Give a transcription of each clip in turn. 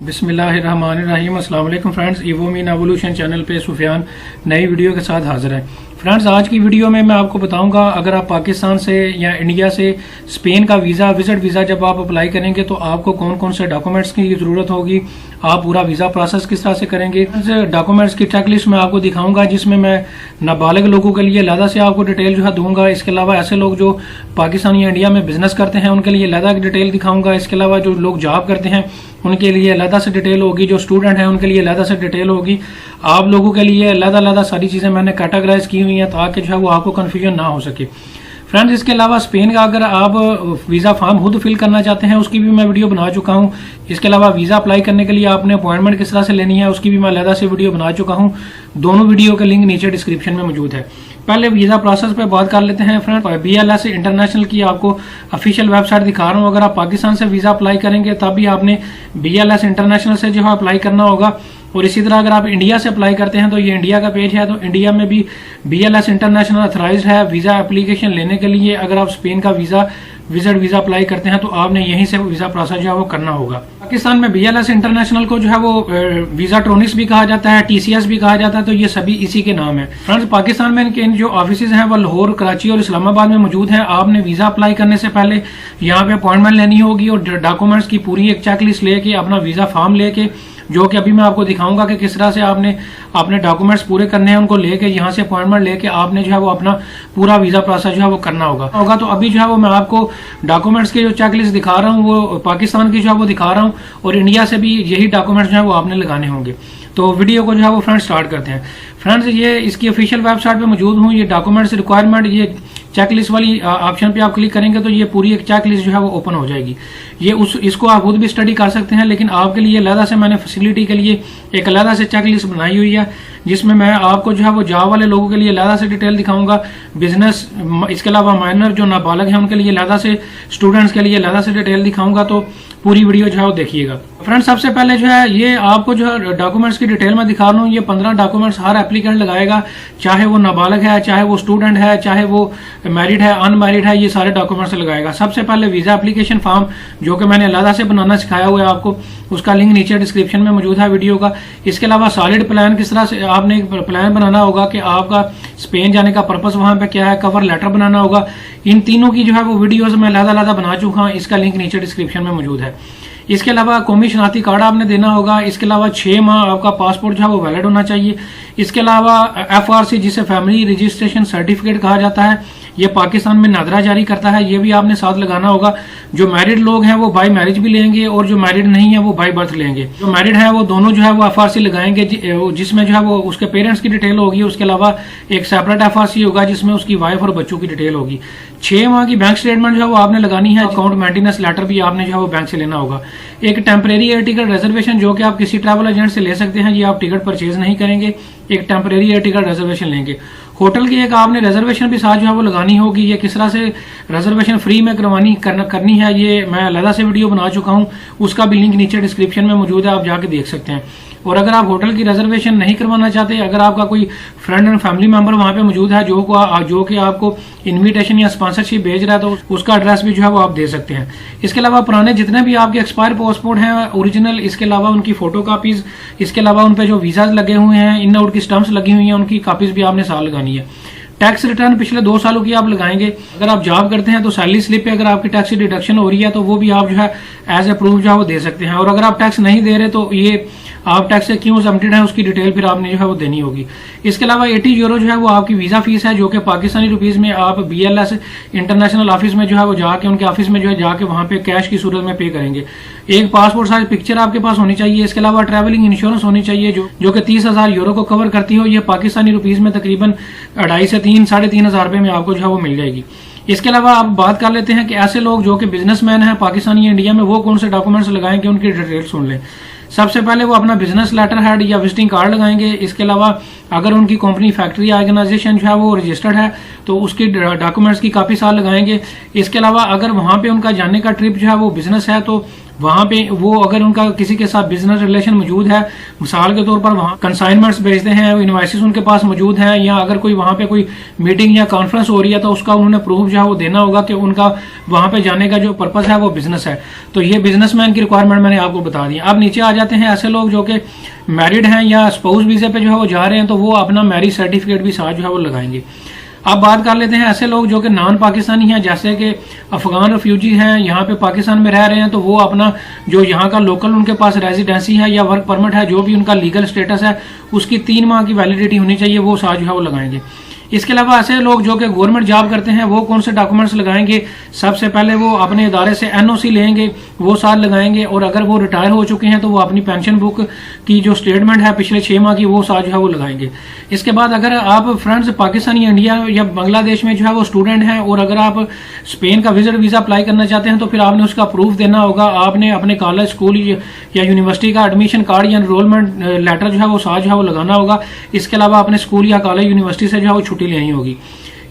बिस्मिल्लाहिर्रहमानिर्रहीम। अस्सलाम वालेकुम फ्रेंड्स, इवोमीन एवोल्यूशन चैनल पे सुफियान नई वीडियो के साथ हाजिर है। फ्रेंड्स, आज की वीडियो में मैं आपको बताऊंगा अगर आप पाकिस्तान से या इंडिया से स्पेन का विजिट वीज़ा जब आप अप्लाई करेंगे तो आपको कौन कौन से डॉक्यूमेंट्स की ज़रूरत होगी, आप पूरा वीज़ा प्रोसेस किस तरह से करेंगे। डॉक्यूमेंट्स की चेक लिस्ट मैं आपको दिखाऊंगा जिसमें मैं नाबालिग लोगों के लिए अलग से आपको डिटेल जो है दूंगा। इसके अलावा ऐसे लोग जो पाकिस्तान या इंडिया में बिजनेस करते हैं उनके लिए अलग डिटेल दिखाऊंगा। इसके अलावा जो लोग जॉब करते हैं उनके लिए अलग से डिटेल होगी, जो स्टूडेंट हैं उनके लिए अलग से डिटेल होगी। आप लोगों के लिए अलग सारी चीज़ें मैंने कैटेगराइज की हुई हैं ताकि जो है वो आपको कन्फ्यूजन ना हो सके। फ्रेंड्स, इसके अलावा स्पेन का अगर आप वीज़ा फॉर्म खुद फिल करना चाहते हैं उसकी भी मैं वीडियो बना चुका हूं। इसके अलावा वीज़ा अप्लाई करने के लिए आपने अपॉइंटमेंट किस तरह से लेनी है उसकी भी मैं अलग से वीडियो बना चुका हूं। दोनों वीडियो के लिंक नीचे डिस्क्रिप्शन में मौजूद है। पहले वीज़ा प्रोसेस पे बात कर लेते हैं। फ्रेंड, BLS इंटरनेशनल की आपको ऑफिशियल वेबसाइट दिखा रहा हूँ। अगर आप पाकिस्तान से वीज़ा अप्लाई करेंगे तब भी आपने BLS इंटरनेशनल से जो है अप्लाई करना होगा। और इसी तरह अगर आप इंडिया से अप्लाई करते हैं तो ये इंडिया का पेज है, तो इंडिया में भी BLS इंटरनेशनल अथराइज्ड है वीज़ा एप्लीकेशन लेने के लिए। अगर आप स्पेन का विजिट वीज़ा अप्लाई करते हैं तो आपने यहीं से वीज़ा प्रोसेस जो है वो करना होगा। पाकिस्तान में BLS इंटरनेशनल को जो है वो वीज़ा ट्रोनिक्स भी कहा जाता है, TCS भी कहा जाता है, तो ये सभी इसी के नाम है। फ्रेंड्स, पाकिस्तान में इनके जो ऑफिस हैं वो लाहौर, कराची और इस्लामाबाद में मौजूद हैं। आपने वीज़ा अप्लाई करने से पहले यहाँ पे अपॉइंटमेंट लेनी होगी और डॉक्यूमेंट्स की पूरी एक चेकलिस्ट लेके अपना वीज़ा फॉर्म लेके, जो कि अभी मैं आपको दिखाऊंगा कि किस तरह से आपने अपने डॉक्यूमेंट्स पूरे करने हैं, उनको लेके यहाँ से अपॉइंटमेंट लेके आपने जो है वो अपना पूरा वीज़ा प्रोसेस जो है वो करना होगा। तो अभी जो है वो मैं आपको डॉक्यूमेंट्स की जो चेकलिस्ट दिखा रहा हूँ वो पाकिस्तान की जो है वो दिखा रहा हूँ और इंडिया से भी यही डॉक्यूमेंट्स जो है वो आपने लगाने होंगे। तो वीडियो को जो है वो फ्रेंड्स स्टार्ट करते हैं। फ्रेंड्स, ये इसकी ऑफिशियल वेबसाइट पे मौजूद हूँ। ये डॉक्यूमेंट्स रिक्वायरमेंट, ये चेकलिस्ट वाली ऑप्शन पे आप क्लिक करेंगे तो ये पूरी एक चेकलिस्ट जो है वो ओपन हो जाएगी। इसको आप खुद भी स्टडी कर सकते हैं, लेकिन आपके लिए अलग से मैंने फैसिलिटी के लिए एक अलग से चेकलिस्ट बनाई हुई है जिसमें मैं आपको जो है वो जॉब वाले लोगों के लिए अलग से डिटेल दिखाऊंगा, बिजनेस, इसके अलावा माइनर जो नाबालिग हैं उनके लिए अलग से, स्टूडेंट्स के लिए अलग से डिटेल दिखाऊंगा। तो पूरी वीडियो जो है वो देखिएगा। फ्रेंड्स, सबसे पहले जो है ये आपको जो है डॉक्यूमेंट्स की डिटेल में दिखा रहा हूँ। ये 15 डॉक्यूमेंट्स हर एप्लीकेंट लगाएगा, चाहे वो नाबालिग है, चाहे वो स्टूडेंट है, चाहे वो मैरिड है, अनमैरिड है, ये सारे डॉक्यूमेंट्स लगाएगा। सबसे पहले वीज़ा एप्लीकेशन फॉर्म जो कि मैंने अलग से बनाना सिखाया हुआ है आपको, उसका लिंक नीचे डिस्क्रिप्शन में मौजूद है वीडियो का। इसके अलावा सॉलिड प्लान, किस तरह से आपने एक प्लान बनाना होगा कि आपका स्पेन जाने का पर्पस वहां पे क्या है, कवर लेटर बनाना होगा। इन तीनों की जो है वो वीडियोस मैं अलग बना चुका हूँ, इसका लिंक नीचे डिस्क्रिप्शन में मौजूद है। इसके अलावा कौमी शनाख्ती कार्ड आपने देना होगा। इसके अलावा 6 माह आपका पासपोर्ट जो है वो वैलिड होना चाहिए। इसके अलावा FRC, जिसे फैमिली रजिस्ट्रेशन सर्टिफिकेट कहा जाता है, ये पाकिस्तान में नादरा जारी करता है, ये भी आपने साथ लगाना होगा। जो मैरिड लोग हैं वो बाय मैरिज भी लेंगे और जो मैरिड नहीं है वो बाय बर्थ लेंगे। जो मैरिड है वो दोनों जो है वो FRC लगाएंगे जिसमें जो है वो उसके पेरेंट्स की डिटेल होगी। उसके अलावा एक सेपरेट FRC होगा जिसमें उसकी वाइफ और बच्चों की डिटेल होगी। 6 माह की बैंक स्टेटमेंट जो है वो आपने लगानी है। अकाउंट मेंटेनेंस लेटर भी आपने जो है वो बैंक से लेना होगा। एक टेम्परेरी एयर टिकट रिजर्वेशन जो कि आप किसी ट्रैवल एजेंट से ले सकते हैं, ये आप टिकट परचेज नहीं करेंगे, एक टेम्परेरी एयर टिकट रिजर्वेशन लेंगे। होटल की एक आपने रिजर्वेशन भी साथ जो है वो लगानी होगी। ये किस तरह से रिजर्वेशन फ्री में करनी है ये मैं अलग से वीडियो बना चुका हूँ, उसका भी लिंक नीचे डिस्क्रिप्शन में मौजूद है, आप जाके देख सकते हैं। और अगर आप होटल की रिजर्वेशन नहीं करवाना चाहते, अगर आपका कोई फ्रेंड एंड फैमिली मेंबर वहां पे मौजूद है जो कि आपको इनविटेशन या स्पॉन्सरशिप भेज रहा है तो उसका एड्रेस भी जो है वो आप दे सकते हैं। इसके अलावा पुराने जितने भी आपके एक्सपायर पासपोर्ट हैं ओरिजिनल, इसके अलावा उनकी फोटो कापीज, इसके अलावा उन पे जो वीजाज लगे हुए हैं, इन आउट की स्टम्प्स लगी हुई हैं, उनकी कापीज भी आपने साथ लगानी है। टैक्स रिटर्न पिछले 2 सालों की आप लगाएंगे। अगर आप जॉब करते हैं तो सैलरी स्लिप पे अगर आपकी टैक्स डिडक्शन हो रही है तो वो भी आप जो है एज ए प्रूफ जो है वो दे सकते हैं। और अगर आप टैक्स नहीं दे रहे तो ये आप टैक्स से क्यों एग्जम्प्टेड है उसकी डिटेल फिर आपने जो है वो देनी होगी। इसके अलावा 80 यूरो जो है वो आपकी वीजा फीस है, जो कि पाकिस्तानी रुपीज में आप BLS इंटरनेशनल ऑफिस में जो है वो जाके उनके ऑफिस में जो है जाके वहां पे कैश की सूरत में पे करेंगे। एक पासपोर्ट साइज पिक्चर आपके पास होनी चाहिए। इसके अलावा ट्रैवलिंग इंश्योरेंस होनी चाहिए जो कि 30,000 यूरो को कवर करती हो। ये पाकिस्तानी रुपीज में तकरीबन 2.5 से 3, 3,500 रुपए में आपको जो है वो मिल जाएगी। इसके अलावा आप बात कर लेते हैं कि ऐसे लोग जो कि बिजनेसमैन हैं पाकिस्तानी या इंडिया में, वो कौन से डॉक्यूमेंट्स लगाएंगे, उनकी डिटेल सुन लें। सबसे पहले वो अपना बिजनेस लेटर हेड या विजिटिंग कार्ड लगाएंगे। इसके अलावा अगर उनकी कंपनी फैक्ट्री ऑर्गेनाइजेशन जो है वो रजिस्टर्ड है तो उसकी डॉक्यूमेंट्स की काफी साल लगाएंगे। इसके अलावा अगर वहां पे उनका जाने का ट्रिप जो है वो बिजनेस है तो वहां पे वो अगर उनका किसी के साथ बिजनेस रिलेशन मौजूद है, मिसाल के तौर पर वहां कंसाइनमेंट्स भेजते हैं, इनवॉइसेस उनके पास मौजूद हैं, या अगर कोई वहां पे कोई मीटिंग या कॉन्फ्रेंस हो रही है तो उसका उन्होंने प्रूफ जो है वो देना होगा कि उनका वहां पे जाने का जो पर्पज है वो बिजनेस है। तो ये बिजनेसमैन की रिक्वायरमेंट मैंने आपको बता दी। अब नीचे आ जाते हैं ऐसे लोग जो कि मैरिड हैं या स्पाउस वीजे पे जो है वो जा रहे हैं, तो वो अपना मैरिज सर्टिफिकेट भी साथ जो है वो लगाएंगे। अब बात कर लेते हैं ऐसे लोग जो कि नॉन पाकिस्तानी हैं, जैसे कि अफगान रेफ्यूजी हैं, यहाँ पे पाकिस्तान में रह रहे हैं, तो वो अपना जो यहाँ का लोकल उनके पास रेजिडेंसी है या वर्क परमिट है, जो भी उनका लीगल स्टेटस है, उसकी 3 माह की वैलिडिटी होनी चाहिए, वो साथ जो है वो लगाएंगे। इसके अलावा ऐसे लोग जो कि गवर्नमेंट जॉब करते हैं वो कौन से डॉक्यूमेंट्स लगाएंगे? सबसे पहले वो अपने इदारे से एनओसी लेंगे, वो साथ लगाएंगे, और अगर वो रिटायर हो चुके हैं तो वो अपनी पेंशन बुक की जो स्टेटमेंट है पिछले 6 माह की, वो साथ जो है वो लगाएंगे। इसके बाद अगर आप फ्रेंड्स पाकिस्तान या इंडिया या बांग्लादेश में जो है वो स्टूडेंट हैं और अगर आप स्पेन का विजिट वीजा अप्लाई करना चाहते हैं तो फिर आपने उसका प्रूफ देना होगा। आपने अपने कॉलेज, स्कूल या यूनिवर्सिटी का एडमिशन कार्ड या एनरोलमेंट लेटर जो है वो साथ जो है वो लगाना होगा। इसके अलावा अपने स्कूल या कॉलेज, यूनिवर्सिटी से जो है वो छुट्टी लेनी होगी।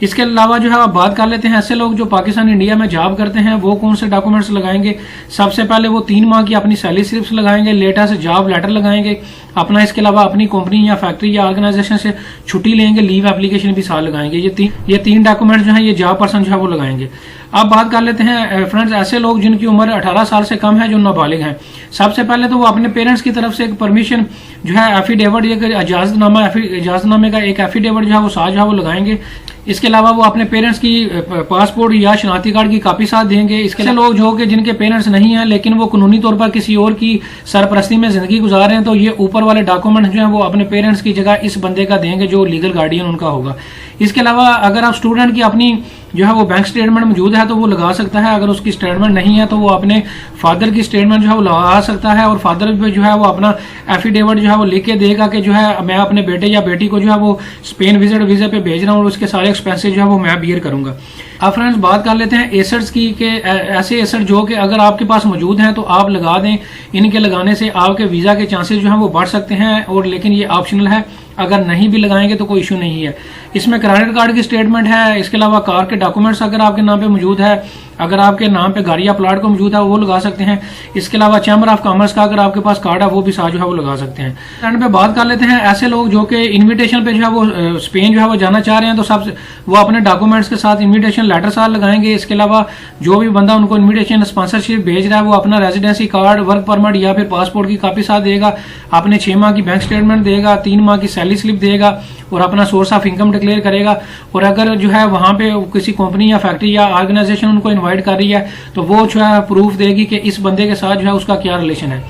इसके अलावा जो है आप बात कर लेते हैं ऐसे लोग जो पाकिस्तान इंडिया में जॉब करते हैं, वो कौन से डॉक्यूमेंट्स लगाएंगे? सबसे पहले वो 3 माह की अपनी सैलरी स्लिप्स लगाएंगे, लेटेस्ट जॉब लेटर लगाएंगे अपना, इसके अलावा अपनी कंपनी या फैक्ट्री या ऑर्गेनाइजेशन से छुट्टी लेंगे, लीव एप्लीकेशन भी साथ लगाएंगे। ये तीन डॉक्यूमेंट जो है ये जॉब पर्सन जो है वो लगाएंगे। अब बात कर लेते हैं फ्रेंड्स ऐसे लोग जिनकी उम्र 18 साल से कम है, जो नाबालिग हैं। सबसे पहले तो वो अपने पेरेंट्स की तरफ से एक परमिशन जो है एफिडेविट, इजाजतनामे का एक एफिडेविट जो है वो साथ जो है वो लगाएंगे। इसके अलावा वो अपने पेरेंट्स की पासपोर्ट या शनाख्ती कार्ड की कॉपी साथ देंगे। इसके अलावा लोग जो कि जिनके पेरेंट्स नहीं हैं लेकिन वो कानूनी तौर पर किसी और की सरपरस्ती में जिंदगी गुजार रहे हैं, तो ये ऊपर वाले डॉक्यूमेंट जो है वो अपने पेरेंट्स की जगह इस बंदे का देंगे जो लीगल गार्डियन उनका होगा। इसके अलावा अगर आप स्टूडेंट की अपनी जो है वो बैंक स्टेटमेंट मौजूद है तो वो लगा सकता है, अगर उसकी स्टेटमेंट नहीं है तो वो अपने फादर की स्टेटमेंट जो है वो लगा सकता है, और फादर पे जो है वो अपना एफिडेविट जो है वो लिख के देगा कि जो है मैं अपने बेटे या बेटी को जो है वो स्पेन विजिट वीजा पे भेज रहा हूँ और उसके सारे एक्सपेंसेस जो है वो मैं बियर करूंगा। अब फ्रेंड्स बात कर लेते हैं एसेट्स की, कि ऐसे एसेट जो कि अगर आपके पास मौजूद हैं तो आप लगा दें। इनके लगाने से आपके वीजा के चांसेस जो हैं वो बढ़ सकते हैं, और लेकिन ये ऑप्शनल है, अगर नहीं भी लगाएंगे तो कोई इशू नहीं है। इसमें क्रेडिट कार्ड की स्टेटमेंट है, इसके अलावा कार के डॉक्यूमेंट्स अगर आपके नाम पे मौजूद है, अगर आपके नाम पे गाड़ी या प्लाट को मौजूद है वो लगा सकते हैं। इसके अलावा चैम्बर ऑफ कॉमर्स का अगर आपके पास कार्ड है वो भी साथ जो है वो लगा सकते हैं। एंड पे बात कर लेते हैं ऐसे लोग जो कि इन्विटेशन पे जो है वो स्पेन जो है वो जाना चाह रहे हैं, तो सब वो अपने डॉक्यूमेंट्स के साथ इन्विटेशन लेटर साथ लगाएंगे। इसके अलावा जो भी बंदा उनको इन्विटेशन स्पॉन्सरशिप भेज रहा है वो अपना रेजिडेंसी कार्ड, वर्क परमिट या फिर पासपोर्ट की कॉपी साथ देगा, अपने 6 माह की बैंक स्टेटमेंट देगा, 3 माह की सैलरी स्लिप देगा, और अपना सोर्स ऑफ इनकम डिक्लेयर करेगा। और अगर जो है वहां पे किसी कंपनी या फैक्ट्री या ऑर्गेनाइजेशन उनको इनवाइट कर रही है तो वो जो है प्रूफ देगी कि इस बंदे के साथ जो है उसका क्या रिलेशन है।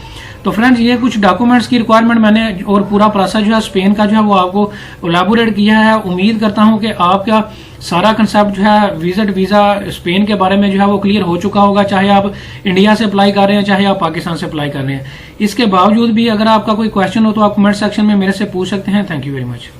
तो फ्रेंड्स ये कुछ डॉक्यूमेंट्स की रिक्वायरमेंट मैंने और पूरा प्रोसेस जो है स्पेन का जो है वो आपको एलैबोरेट किया है। उम्मीद करता हूं कि आपका सारा कंसेप्ट जो है विजिट वीजा स्पेन के बारे में जो है वो क्लियर हो चुका होगा, चाहे आप इंडिया से अप्लाई कर रहे हैं चाहे आप पाकिस्तान से अप्लाई कर रहे हैं। इसके बावजूद भी अगर आपका कोई क्वेश्चन हो तो आप कमेंट सेक्शन में मेरे से पूछ सकते हैं। Thank you very much.